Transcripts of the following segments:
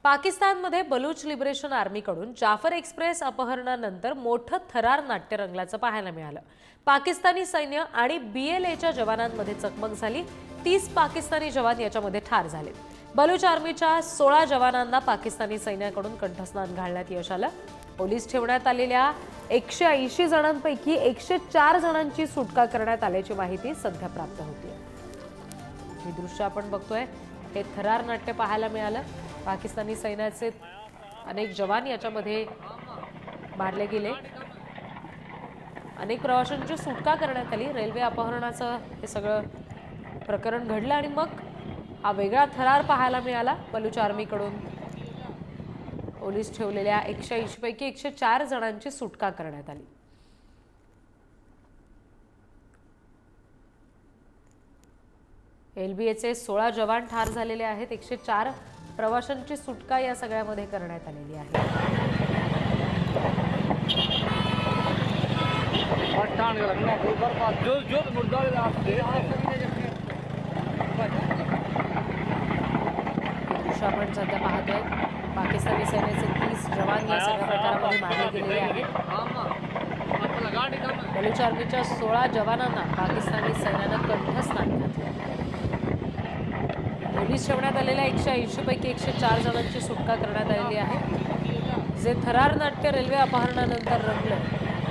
पाकिस्तानमध्ये Baloch liberation आर्मीकडून Jafar express अपहरणानंतर मोठं थरार नाट्य रंगल्याचं पाहायला मिळालं। पाकिस्तानी सैन्य आणि BLAच्या जवानांमध्ये चकमक झाली। 30 पाकिस्तानी जवान याच्यामध्ये ठार झाले। बलूच आर्मीच्या 16 जवानांना पाकिस्तानी सैन्याकडून कंठस्नान घालण्यात यश आलं। पोलीस ठेवण्यात आलेल्या 180 जणांपैकी 104 जणांची सुटका करण्यात आल्याची माहिती सध्या प्राप्त होतीये। ही दृश्य आपण बघतोय, हे थरार नाट्य पाहायला मिळालं। पाकिस्तानी सैन्याचे अनेक जवान याच्यामध्ये मारले गेले। अनेक प्रवाशांची सुटका करण्यात आली। रेल्वे अपहरणाचं हे सगळं प्रकरण घडलं आणि मग हा वेगळा थरार पाहायला मिळाला। बलूच आर्मीकडून पोलीस ठेवलेल्या 180 पैकी 104 जणांची सुटका करण्यात आली। LBAचे 16 जवान ठार झालेले आहेत। 104 प्रवाशांची सुटका या सगळ्यामध्ये करण्यात आलेली आहे। दृश्य आपण सध्या पाहतोय, पाकिस्तानी सैन्याचे 30 जवान या सगळ्या प्रकारामध्ये मारले गेलेले आहेत। बलूच आर्मीच्या 16 जवानांना पाकिस्तानी सैन्यानं कंठस्नान घातलं। पोलीस ठेवण्यात आलेल्या 180 पैकी 104 जणांची सुटका करण्यात आलेली आहे। जे थरार नाट्य रेल्वे अपहरणानंतर रंगलं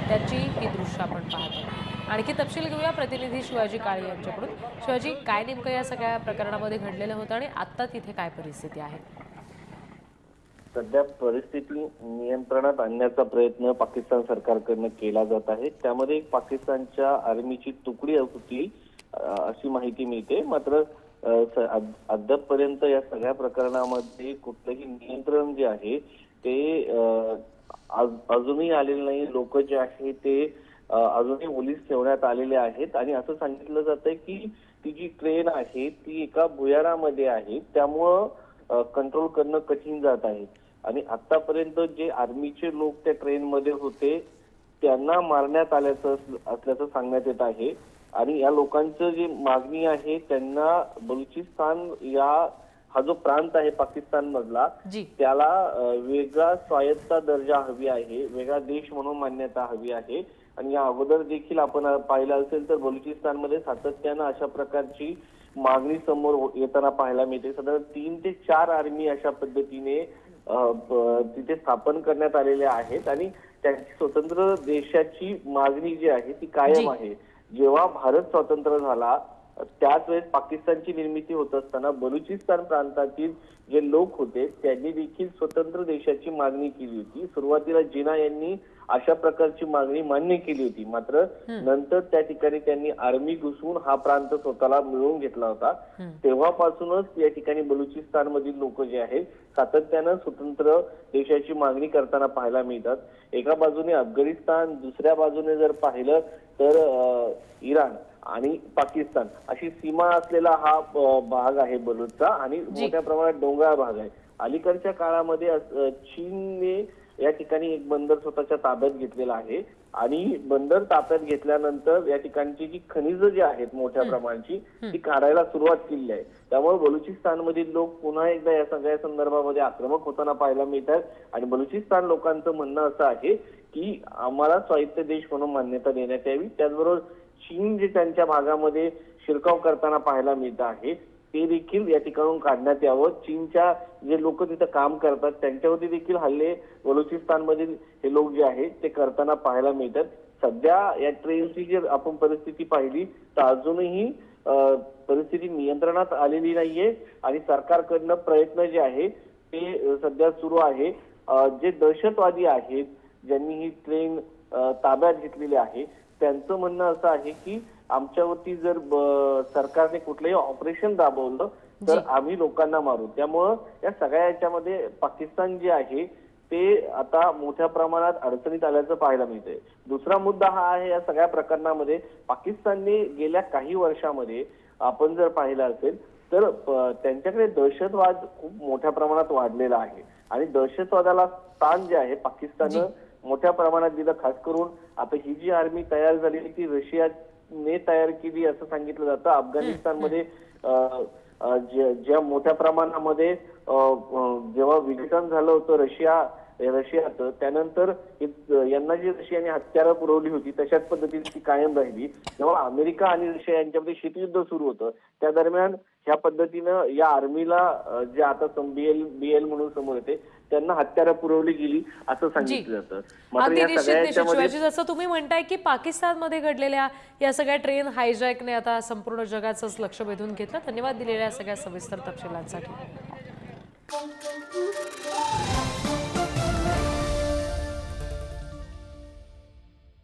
त्याची ही दृश्य आपण पाहतो। आणखी तपशील घेऊया प्रतिनिधी शिवाजी काळे यांच्याकडून। शिवाजी, काय नेमकं या सगळ्या प्रकरणामध्ये घडलेलं होतं आणि आता तिथे काय परिस्थिती आहे? सध्या परिस्थिती नियंत्रणात आणण्याचा प्रयत्न पाकिस्तान सरकारकडून केला जात आहे। त्यामध्ये पाकिस्तानच्या आर्मीची तुकडी होती अशी माहिती मिळते। मात्र अद्यापपर्यंत या सगळ्या प्रकरणामध्ये कुठलंही नियंत्रण जे आहे ते अजूनही आलेलं नाही। लोक जे आहे ते अजूनही पोलीस ठेवण्यात आलेले आहेत आणि असं सांगितलं जातंय की ती जी ट्रेन आहे ती एका भुयारामध्ये आहे, त्यामुळं कंट्रोल करणं कठीण जात आहे। आणि आतापर्यंत जे आर्मीचे लोक त्या ट्रेनमध्ये होते त्यांना मारण्यात असल्याचं सांगण्यात येत आहे। आणि या लोकांचं जी मागणी आहे त्यांना बलुचिस्तान हा जो प्रांत आहे पाकिस्तान मधला त्याला वेगळा स्वायत्त दर्जा हवी आहे, वेगळा देश म्हणून मान्यता हवी आहे। आणि या अगोदर देखील आपण पाहिलं असेल तर बलुचिस्तानमध्ये सातत्यानं अशा प्रकारची मागणी समोर येताना पाहायला मिळते। साधारण 3 ते 4 आर्मी अशा पद्धतीने तिथे स्थापन करण्यात आलेल्या आहेत आणि त्यांची स्वतंत्र देशाची मागणी जी आहे ती कायम आहे। जेव्हा भारत स्वतंत्र झाला त्याच वेळेस पाकिस्तानची निर्मिती होत असताना बलुचिस्तान प्रांतातील जे लोक होते त्यांनी देखील स्वतंत्र देशाची मागणी केली होती। सुरुवातीला जिना यांनी अशा प्रकारची मागणी मान्य केली होती, मात्र नंतर त्या ठिकाणी त्यांनी आर्मी घुसवून हा प्रांत स्वतःला मिळवून घेतला होता। तेव्हापासूनच या ठिकाणी बलुचिस्तान मधील लोक जे आहेत सातत्यानं स्वतंत्र देशाची मागणी करताना पाहायला मिळतात। एका बाजूने अफगाणिस्तान, दुसऱ्या बाजूने जर पाहिलं तर इराण आणि पाकिस्तान अशी सीमा असलेला हा भाग आहे बलूचचा आणि मोठ्या प्रमाणात डोंगराळ भाग आहे। अलीकडच्या काळामध्ये चीनने या ठिकाणी एक बंदर स्वतःच्या ताब्यात घेतलेला आहे आणि बंदर ताब्यात घेतल्यानंतर या ठिकाणची जी खनिज जी आहेत मोठ्या प्रमाणाची ती काढायला सुरुवात केली आहे। त्यामुळे बलुचिस्तानमधील लोक पुन्हा एकदा या सगळ्या संदर्भामध्ये आक्रमक होताना पाहायला मिळतात आणि बलुचिस्तान लोकांचं म्हणणं असं आहे की आम्हाला स्वायत्त देश म्हणून मान्यता देण्यात यावी। त्याचबरोबर चीन जे त्यांच्या भागामध्ये शिरकाव करताना पाहायला मिळत आहे ते देखील या ठिकाणून काढण्यात यावं। चीनच्या जे लोक तिथं काम करतात त्यांच्यावरती देखील हल्ले बलुचिस्तानमधील हे लोक जे आहेत ते करताना पाहायला मिळतात। सध्या या ट्रेनची जर आपण परिस्थिती पाहिली तर अजूनही परिस्थिती नियंत्रणात आलेली नाहीये आणि सरकारकडनं प्रयत्न जे आहे ते सध्या सुरू आहे। जे दहशतवादी आहेत ज्यांनी ही ट्रेन ताब्यात घेतलेली आहे त्यांचं म्हणणं असं आहे की आमच्यावरती जर सरकारने कुठलंही ऑपरेशन राबवलं तर आम्ही लोकांना मारू। त्यामुळं या सगळ्या याच्यामध्ये पाकिस्तान जे आहे ते आता मोठ्या प्रमाणात अडचणीत आल्याचं पाहायला मिळतंय। दुसरा मुद्दा हा आहे या सगळ्या प्रकरणामध्ये पाकिस्तानने गेल्या काही वर्षामध्ये आपण जर पाहिलं असेल तर त्यांच्याकडे दहशतवाद खूप मोठ्या प्रमाणात वाढलेला आहे आणि दहशतवादाला स्थान जे आहे पाकिस्ताननं मोठ्या प्रमाणात दिलं। खास करून आता ही जी आर्मी तयार झाली ती रशियाने तयार केली असं सांगितलं जातं। अफगाणिस्तानमध्ये ज्या मोठ्या प्रमाणामध्ये जेव्हा विघटन झालं होतं रशियाचं, त्यानंतर यांना जी रशियाने हत्यारं पुरवली होती तशाच पद्धतीने ती कायम राहिली. जेव्हा अमेरिका आणि रशिया यांच्यामध्ये शीतयुद्ध सुरू होतं त्या दरम्यान ह्या पद्धतीनं या आर्मीला जे आता बीएल म्हणून समोर येते त्यांना हत्यारं पुरवली गेली असं सांगितलं जातं. मात्र अगदी या निश्चित सगळ्या निश्चित याच्यामध्ये शिवाजी, जसं तुम्ही म्हणताय की पाकिस्तानमध्ये घडलेल्या या सगळ्या ट्रेन हायजॅकने आता संपूर्ण जगाचंच लक्ष वेधून घेतलं. धन्यवाद दिलेल्या सगळ्या सविस्तर तपशिलांसाठी.